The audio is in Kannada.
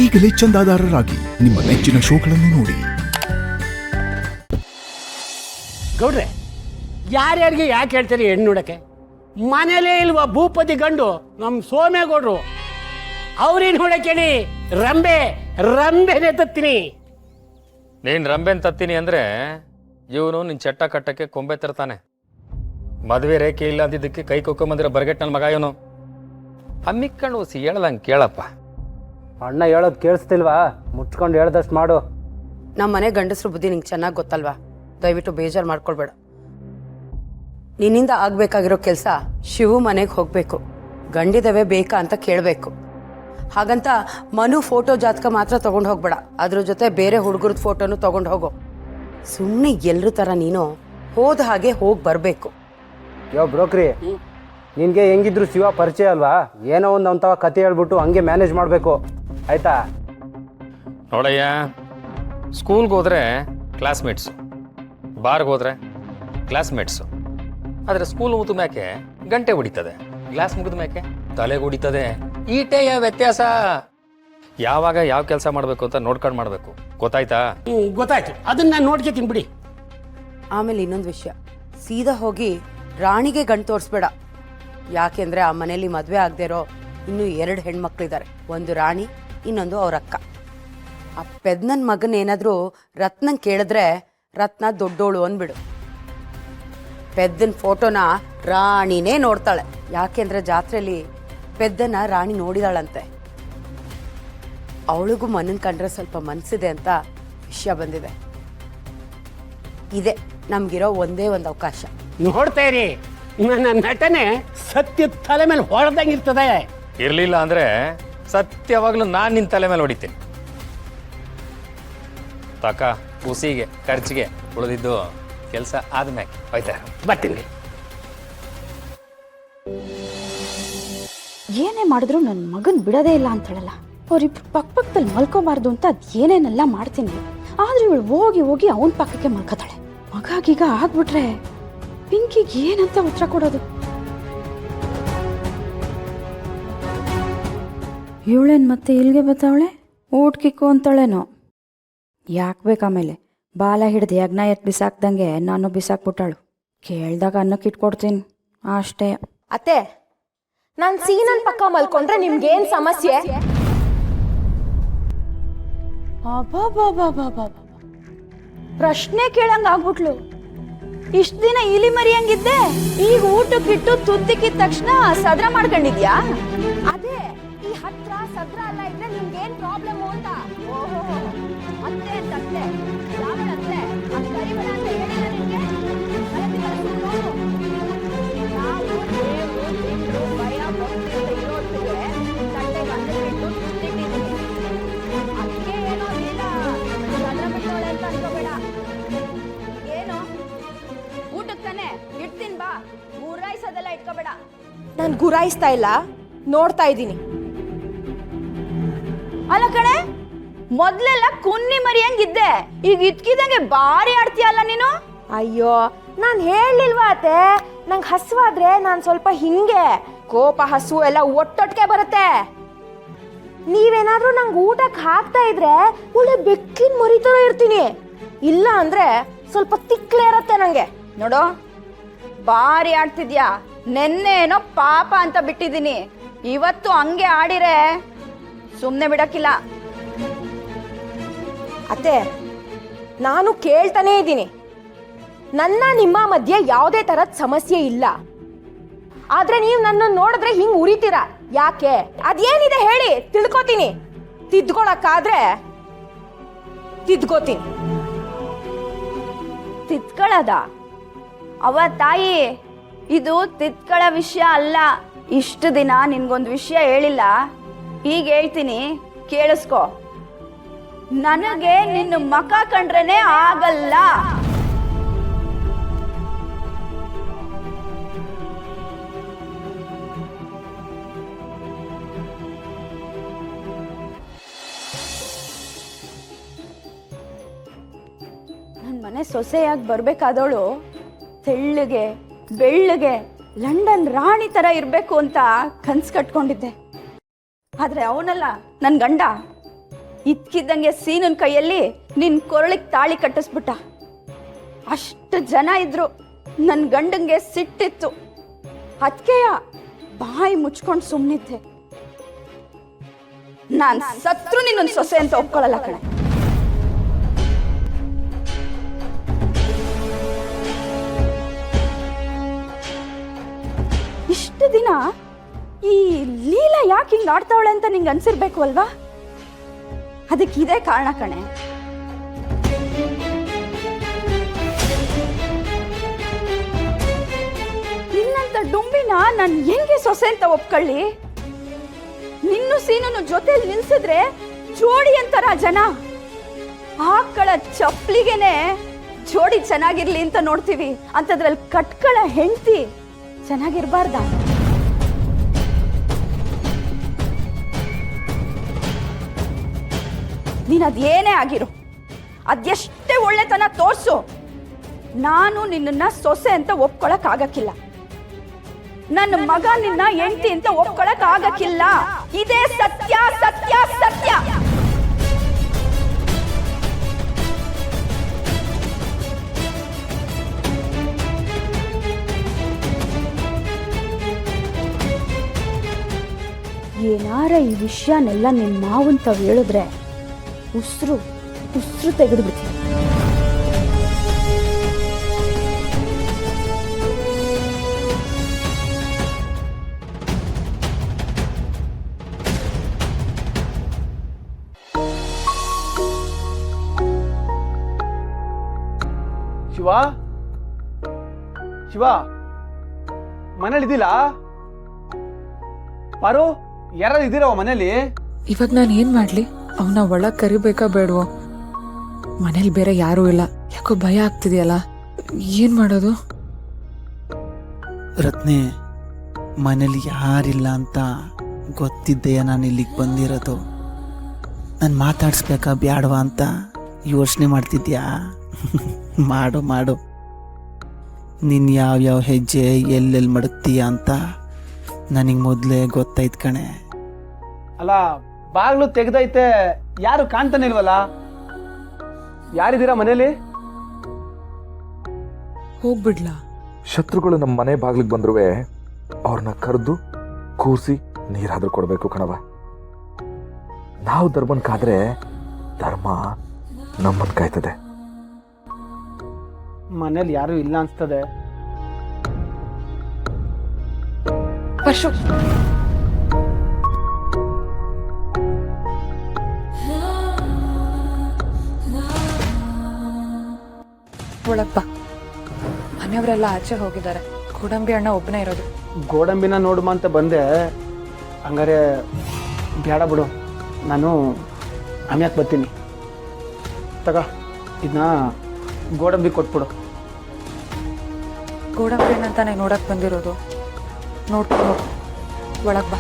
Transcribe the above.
ಈಗಲೇ ಚಂದಾದಾರರಾಗಿ ನಿಮ್ಮ ನೆಚ್ಚಿನ ಶೋಗಳನ್ನು ನೋಡಿ. ಗೌಡ್ರೆ, ಯಾರ್ಯಾರಿಗೆ ಯಾಕೆ ಹೇಳ್ತೀರಿ ಹೆಣ್ಣು ನೋಡಕ್ಕೆ? ಮನೇಲೇ ಇಲ್ವಾ ಭೂಪತಿ ಗಂಡು ನಮ್ಮ ಸೋಮೇಗೌಡ್ರು, ಅವ್ರೇನು ನೋಡಕ್ಕೇಳಿ ರಂಬೆನೇ ತತ್ತೀನಿ. ನೀನು ರಂಬೆನ್ ತತ್ತೀನಿ ಅಂದರೆ ಇವನು ನಿನ್ನ ಚಟ್ಟ ಕಟ್ಟಕ್ಕೆ ಕೊಂಬೆ ತರ್ತಾನೆ. ಮದುವೆ ರೇಖೆ ಇಲ್ಲ ಅಂದಿದ್ದಕ್ಕೆ ಕೈ ಕೊಕ್ಕೊಂಬಂದಿರೋ ಬರ್ಗೆಟ್ ನನ್ನ ಮಗ ಇವನು. ಹಮ್ಮಿಕೊಂಡು ಸಿ ಹೇಳ್ದಂಗೆ ಕೇಳಪ್ಪ. ಅಣ್ಣ ಹೇಳೋದು ಕೇಳಿಸ್ತಿಲ್ವಾ? ಮುಚ್ಕೊಂಡು ಹೇಳ್ದಷ್ಟು ಮಾಡು. ನಮ್ಮ ಮನೆ ಗಂಡಸ್ರ ಬುದ್ಧಿ ನಿಂಗೆ ಚೆನ್ನಾಗಿ ಗೊತ್ತಲ್ವಾ? ದಯವಿಟ್ಟು ಬೇಜಾರು ಮಾಡ್ಕೊಳ್ಬೇಡ. ನಿನ್ನಿಂದ ಆಗ್ಬೇಕಾಗಿರೋ ಕೆಲಸ ಶಿವು ಮನೆಗೆ ಹೋಗ್ಬೇಕು, ಗಂಡಿದವೇ ಬೇಕಾ ಅಂತ ಕೇಳಬೇಕು. ಹಾಗಂತ ಮನು ಫೋಟೋ ಜಾತಕ ಮಾತ್ರ ತಗೊಂಡು ಹೋಗ್ಬೇಡ, ಅದ್ರ ಜೊತೆ ಬೇರೆ ಹುಡುಗರದ ಫೋಟೋನು ತಗೊಂಡು ಹೋಗೋ. ಸುಮ್ಮನೆ ಎಲ್ಲರ ಥರ ನೀನು ಹೋದ ಹಾಗೆ ಹೋಗಿ ಬರಬೇಕು. ಯೋ ಬ್ರೋಕ್ರಿ, ನಿನಗೆ ಹೆಂಗಿದ್ರು ಶಿವ ಪರಿಚಯ ಅಲ್ವಾ? ಏನೋ ಒಂದು ಅಂಥವ ಕತೆ ಹೇಳ್ಬಿಟ್ಟು ಹಂಗೆ ಮ್ಯಾನೇಜ್ ಮಾಡಬೇಕು, ಆಯ್ತಾ? ನೋಡಯ್ಯ, ಸ್ಕೂಲ್ಗೆ ಹೋದರೆ ಕ್ಲಾಸ್ಮೇಟ್ಸು, ಬಾರ್ಗೆ ಹೋದರೆ ಕ್ಲಾಸ್ಮೇಟ್ಸು. ಆದರೆ ಸ್ಕೂಲ್ ಮುಗಿದ ಮ್ಯಾಕೆ ಗಂಟೆ ಹೊಡಿತದೆ, ಗ್ಲಾಸ್ ಮುಗಿದ ಮ್ಯಾಕೆ ತಲೆಗೆ ಹೊಡಿತದೆ. ಈಟೆಯ ವ್ಯತ್ಯಾಸ. ಯಾವಾಗ ಯಾವ ಕೆಲಸ ಮಾಡಬೇಕು ಅಂತ ನೋಡ್ಕೊಂಡು ಮಾಡಬೇಕು, ಗೊತ್ತಾಯ್ತಾ? ಗೊತ್ತಾಯ್ತು, ಅದನ್ನ ನಾನು ನೋಡ್ಕೊತೀನಿ ಬಿಡಿ. ಆಮೇಲೆ ಇನ್ನೊಂದು ವಿಷಯ, ಸೀದಾ ಹೋಗಿ ರಾಣಿಗೆ ಗಂಟು ತೋರಿಸ್ಬೇಡ. ಯಾಕೆಂದ್ರೆ ಆ ಮನೇಲಿ ಮದುವೆ ಆಗದೆ ಇರೋ ಇನ್ನೂ 2 ಹೆಣ್ಮಕ್ಳಿದ್ದಾರೆ. ಒಂದು ರಾಣಿ, ಇನ್ನೊಂದು ಅವ್ರ ಅಕ್ಕ. ಆ ಪೆದ್ನನ್ ಮಗನ ಏನಾದರೂ ರತ್ನಂಗೆ ಕೇಳಿದ್ರೆ ರತ್ನ ದೊಡ್ಡೋಳು ಅಂದ್ಬಿಡು. ಪೆದ್ದನ ಫೋಟೋನ ರಾಣಿನೇ ನೋಡ್ತಾಳೆ. ಯಾಕೆಂದ್ರೆ ಜಾತ್ರೆಯಲ್ಲಿ ಪೆದ್ದನ ರಾಣಿ ನೋಡಿದಾಳಂತೆ. ಅವಳಿಗೂ ಮನನ್ ಕಂಡ್ರೆ ಸ್ವಲ್ಪ ಮನ್ಸಿದೆ ಅಂತ ವಿಷಯ ಬಂದಿದೆ. ಇದೆ ನಮ್ಗಿರೋ ಒಂದೇ ಒಂದು ಅವಕಾಶ. ನೋಡ್ತಾ ಇರಿ, ನನ್ನ ನಟನೆ ಸತ್ಯ ತಲೆ ಮೇಲೆ ಹೊಡೆದಂಗಿರ್ತದೆ. ಇರಲಿಲ್ಲ ಅಂದರೆ ಸತ್ಯವಾಗ್ಲೂ ನಾನು ನಿನ್ನ ತಲೆ ಮೇಲೆ ಹೊಡಿತೀನಿ. ತಕ ಉಸಿಗೆ ಖರ್ಚಿಗೆ ಉಳಿದಿದ್ದು ಕೆಲಸ ಆದ್ಮ್ಯಾಕೆ ಹೋಯ್ತಾ ಬರ್ತೀನಿ. ಏನೇ ಮಾಡಿದ್ರು ನನ್ನ ಮಗನ್ ಬಿಡೋದೇ ಇಲ್ಲ ಅಂತ ಹೇಳಲ್ಲ. ಅವ್ರಿಬ್ರು ಪಕ್ಕದಲ್ಲಿ ಮಲ್ಕೋಬಾರ್ದು ಅಂತ ಅದು ಏನೇನೆಲ್ಲ ಮಾಡ್ತೀನಿ. ಆದ್ರೆ ಇವಳು ಹೋಗಿ ಹೋಗಿ ಅವನ ಪಕ್ಕಕ್ಕೆ ಮಲ್ಕೋತಾಳೆ. ಮಗಾಗೀಗ ಆಗ್ಬಿಟ್ರೆ ಪಿಂಕಿಗೆ ಏನಂತ ಉತ್ತರ ಕೊಡೋದು? ಇವಳೇನು ಮತ್ತೆ ಇಲ್ಲಿಗೆ ಬರ್ತಾವಳೆ? ಊಟಕ್ಕಿಕ್ಕು ಅಂತಾಳೇನೋ. ಯಾಕೆ ಬೇಕಾಮೇಲೆ ಬಾಲ ಹಿಡ್ದು ಯಜ್ಞ ಎತ್ ಬಿಸಾಕ್ದಂಗೆ ನಾನು ಬಿಸಾಕ್ಬಿಟ್ಟಾಳು. ಕೇಳ್ದಾಗ ಅನ್ನಕ್ಕೆ ಇಟ್ಕೊಡ್ತೀನಿ ಅಷ್ಟೇ. ಅತ್ತೆ, ನಾನು ಸೀನನ್ ಪಕ್ಕ ಮಲ್ಕೊಂಡ್ರೆ ನಿಮ್ಗೇನ್ ಸಮಸ್ಯೆ? ಪ್ರಶ್ನೆ ಕೇಳಂಗ ಆಗ್ಬಿಟ್ಲು. ಇಷ್ಟ ದಿನ ಇಲಿ ಮರಿಯಂಗಿದ್ದೆ, ಈಗ ಊಟಕ್ಕಿಟ್ಟು ತುತ್ತಿಕ್ಕಿದ ತಕ್ಷಣ ಸದ್ರ ಮಾಡ್ಕೊಂಡಿದ್ಯಾ? ಅದೇ ಈ ಹತ್ರ ಸದ್ರ ಎಲ್ಲ ಇದ್ರೆ ನಿಮ್ಗೇನ್ ಪ್ರಾಬ್ಲಮ್ ಅಂತ. ಓಹೋ, ಅತ್ತೆ ಅಂತ ಅತ್ತೆ, ರಾವಣ ಅತ್ತೆ, ಅದ್ ಕರಿಬೇಡ ಅಂತ ಹೇಳಿಲ್ಲ ನಿಮ್ಗೆ? ಗಲತಿ ಕಳ್ಸ್ಬಿಟ್ಟು ನಾವು ದೇವ್ರು, ದೇವ್ರು, ಭಯ ಭಕ್ತಿ ಅಂತ ಇರೋರ್ಗೆ ತಟ್ಟೆಗೆ ಅನ್ನ ಬಿಟ್ಟು ತುತ್ತಿಟ್ಟಿದ್ದೀನಿ. ಅದಕ್ಕೆ ಏನೋ ಇಲ್ಲ ಸದ್ರ ಬಿಟ್ಟೋಳೆ ಅಂತ ಅನ್ಕೋಬೇಡ. ಏನು ಊಟಕ್ಕೆ ತಾನೆ ಇಡ್ತೀನಿ ಬಾ, ಗುರಾಯಿಸೋದೆಲ್ಲ ಇಟ್ಕೋಬೇಡ. ನಾನು ಗುರಾಯಿಸ್ತಾ ಇಲ್ಲ, ನೋಡ್ತಾ ಇದ್ದೀನಿ. ಅಲ್ಲ ಕಣೆ, ಮೊದ್ಲೆಲ್ಲ ಕುನ್ನಿ ಮರಿಯಂಗಿದ್ದೆ, ಈಗ ಇದ್ಕಿದಂಗೆ ಬಾರಿ ಆಡ್ತೀಯಲ್ಲ ನೀನು. ಅಯ್ಯೋ, ನಾನು ಹೇಳಿಲ್ವಾ ಅತ್ತೆ, ನಂಗೆ ಹಸುವಾದ್ರೆ ನಾನು ಸ್ವಲ್ಪ ಹಿಂಗೆ ಕೋಪ ಹಸು ಎಲ್ಲ ಒಟ್ಟೊಟ್ಟಿಗೆ ಬರುತ್ತೆ. ನೀವೇನಾದ್ರೂ ನಂಗೆ ಊಟಕ್ಕೆ ಹಾಕ್ತಾ ಇದ್ರೆ ಒಳ್ಳೆ ಬೆಕ್ಕಿನ ಮರಿ ಥರ ಇರ್ತೀನಿ. ಇಲ್ಲ ಅಂದ್ರೆ ಸ್ವಲ್ಪ ತಿಕ್ಲೆ ಇರತ್ತೆ ನಂಗೆ. ನೋಡು, ಬಾರಿ ಆಡ್ತಿದ್ಯಾ. ನೆನ್ನೆ ಏನೋ ಪಾಪ ಅಂತ ಬಿಟ್ಟಿದ್ದೀನಿ, ಇವತ್ತು ಹಂಗೆ ಆಡಿರೆ ಸುಮ್ಮನೆ ಬಿಡಕ್ಕಿಲ್ಲ. ಅತ್ತೆ, ನಾನು ಕೇಳ್ತಾನೇ ಇದ್ದೀನಿ, ನನ್ನ ನಿಮ್ಮ ಮಧ್ಯೆ ಯಾವುದೇ ತರದ ಸಮಸ್ಯೆ ಇಲ್ಲ. ಆದ್ರೆ ನೀವು ನನ್ನ ನೋಡಿದ್ರೆ ಹಿಂಗ್ ಉರಿತೀರಾ, ಯಾಕೆ? ಅದೇನಿದೆ ಹೇಳಿ, ತಿಳ್ಕೊತೀನಿ. ತಿದ್ಕೊಳಕ್ಕಾದ್ರೆ ತಿದ್ಕೋತೀನಿ. ತಿದ್ಕೊಳ್ಳೋದ? ಅವ ತಾಯಿ, ಇದು ತಿದ್ಕೊಳ್ಳೋ ವಿಷಯ ಅಲ್ಲ. ಇಷ್ಟು ದಿನ ನಿನ್ಗೊಂದು ವಿಷಯ ಹೇಳಿಲ್ಲ, ಈಗ ಹೇಳ್ತೀನಿ, ಕೇಳಿಸ್ಕೊ. ನನಗೆ ನಿನ್ನ ಮಕ ಕಂಡ್ರೇನೆ ಆಗಲ್ಲ. ನನ್ನ ಮನೆ ಸೊಸೆಯಾಗಿ ಬರ್ಬೇಕಾದವಳು ತೆಳ್ಳಗೆ ಬೆಳ್ಳಗೆ ಲಂಡನ್ ರಾಣಿ ತರ ಇರಬೇಕು ಅಂತ ಕನ್ಸು ಕಟ್ಕೊಂಡಿದ್ದೆ. ಆದ್ರೆ ಅವನಲ್ಲ, ನನ್ನ ಗಂಡ ಇದ್ಕಿದ್ದಂಗೆ ಸೀನನ್ ಕೈಯಲ್ಲಿ ನಿನ್ ಕೊರಳಿಗೆ ತಾಳಿ ಕಟ್ಟಿಸ್ಬಿಟ್ಟ. ಅಷ್ಟು ಜನ ಇದ್ರು, ನನ್ನ ಗಂಡಂಗೆ ಸಿಟ್ಟಿತ್ತು. ಅದಕ್ಕೆಯ ಬಾಯಿ ಮುಚ್ಕೊಂಡು ಸುಮ್ಮನಿದ್ದೆ. ನಾನ್ ಸತ್ರು ನಿನ್ನೊಂದು ಸೊಸೆ ಅಂತ ಒಪ್ಕೊಳ್ಳಲ್ಲ ಕಣೆ. ಇಷ್ಟು ದಿನ ಈ ಲೀಲಾ ಯಾಕೆ ಹಿಂಗ್ ಆಡ್ತಾವಳೆ ಅಂತ ನಿಂಗೆ ಅನ್ಸಿರ್ಬೇಕು ಅಲ್ವಾ? ಅದಕ್ಕೆ ಇದೇ ಕಾರಣ ಕಣೆ. ನಿನ್ನಂತ ಡುಂಬಿನ ನಾನು ಹೆಂಗೆ ಸೊಸೆ ಅಂತ ಒಪ್ಕೊಳ್ಳಿ? ನಿನ್ನು ಸೀನನ್ನು ಜೊತೆಲಿ ನಿಲ್ಸಿದ್ರೆ ಜೋಡಿ ಅಂತಾರ ಜನ. ಆಕಳ ಚಪ್ಲಿಗೆನೆ ಜೋಡಿ ಚೆನ್ನಾಗಿರ್ಲಿ ಅಂತ ನೋಡ್ತೀವಿ, ಅಂತದ್ರಲ್ಲಿ ಕಟ್ಕಳ ಹೆಂಡ್ತಿ ಚೆನ್ನಾಗಿರ್ಬಾರ್ದ? ನೀನ್ ಅದೇನೇ ಆಗಿರು, ಅದೆಷ್ಟೇ ಒಳ್ಳೆತನ ತೋರ್ಸು, ನಾನು ನಿನ್ನ ಸೊಸೆ ಅಂತ ಒಪ್ಕೊಳಕ್ ಆಗಕ್ಕಿಲ್ಲ. ನನ್ನ ಮಗ ನಿನ್ನ ಹೆಂಡತಿ ಅಂತ ಒಪ್ಕೊಳಕ್ ಆಗಕ್ಕಿಲ್ಲ. ಇದೇ ಸತ್ಯ ಸತ್ಯ ಸತ್ಯ. ಏನಾರ ಈ ವಿಷಯನೆಲ್ಲ ನಿನ್ ಮಾವನ್ ತಾವ್ ಹೇಳಿದ್ರೆ ಉಸಿರು ತೆಗೆದು ಬಿಡ್ತೀನಿ. ಶಿವ, ಶಿವ ಮನೇಲಿದ್ದಿಲ್ಲ? ಪಾರು, ಯಾರು ಇದ್ದೀರವ ಮನೇಲಿ? ಇವಾಗ ನಾನು ಏನ್ ಮಾಡ್ಲಿ? ಅವನ ಒಳಗ್ ಕರಿಬೇಕಾ ಬೇಡವೋ? ಮನೇಲಿ ಬೇರೆ ಯಾರೂ ಇಲ್ಲ, ಯಾಕೋ ಭಯ ಆಗ್ತಿದೆಯಲ್ಲ, ಏನ್ ಮಾಡೋದು? ರತ್ನೆ, ಮನೇಲಿ ಯಾರಿಲ್ಲ ಅಂತ ಗೊತ್ತಿದ್ದೆಯ ನಾನು ಇಲ್ಲಿಗೆ ಬಂದಿರೋದು. ನಾನು ಮಾತಾಡಿಸ್ಬೇಕಾ ಬ್ಯಾಡವಾ ಅಂತ ಯೋಚನೆ ಮಾಡ್ತಿದ್ಯಾ? ಮಾಡು ಮಾಡು. ನೀನು ಯಾವ್ಯಾವ ಹೆಜ್ಜೆ ಎಲ್ಲೆಲ್ಲಿ ಮಡಗ್ತೀಯ ಅಂತ ನನಗೆ ಮೊದಲೇ ಗೊತ್ತಾಯ್ತು ಕಣೆ. ಅಲ್ಲ, ಬಾಗ್ಲು ತೆಗ್ದೈತೆ, ಯಾರು ಕಾಣ್ತಾನೆ ಇಲ್ವಲ್ಲ? ಯಾರಿದ್ದೀರಾ ಮನೇಲಿ? ಹೋಗ್ಬಿಡ್ಲಾ? ಶತ್ರುಗಳು ನಮ್ಮ ಮನೆ ಬಾಗ್ಲಿಗೆ ಬಂದ್ರು ಅವ್ರನ್ನ ಕರೆದು ಕೂರಿಸಿ ನೀರಾದ್ರೂ ಕೊಡಬೇಕು ಕಣವ. ನಾವು ಧರ್ಮನ್ ಕಾದ್ರೆ ಧರ್ಮ ನಮ್ಮನ್ ಕಾಯ್ತದೆ. ಮನೇಲಿ ಯಾರು ಇಲ್ಲ ಅನ್ಸ್ತದೆ. ಪರ್ಶು, ಒಳಗ್ ಬಾ. ಮನೆಯವರೆಲ್ಲ ಆಚೆ ಹೋಗಿದ್ದಾರೆ, ಗೋಡಂಬಿ ಅಣ್ಣ ಒಬ್ಬನೇ ಇರೋದು. ಗೋಡಂಬಿನ ನೋಡುಮ ಅಂತ ಬಂದೆ. ಹಂಗಾರೆ ಬೇಡ ಬಿಡು, ನಾನು ಆಮ್ಯಾಕೆ ಬರ್ತೀನಿ. ತಗ, ಇದನ್ನ ಗೋಡಂಬಿ ಕೊಟ್ಬಿಡು. ಗೋಡಂಬಿ ಅಣ್ಣ ಅಂತಾನೆ ನೋಡಕ್ ಬಂದಿರೋದು. ನೋಡ್ಕೊಂಡು ಒಳಗ್ ಬಾ.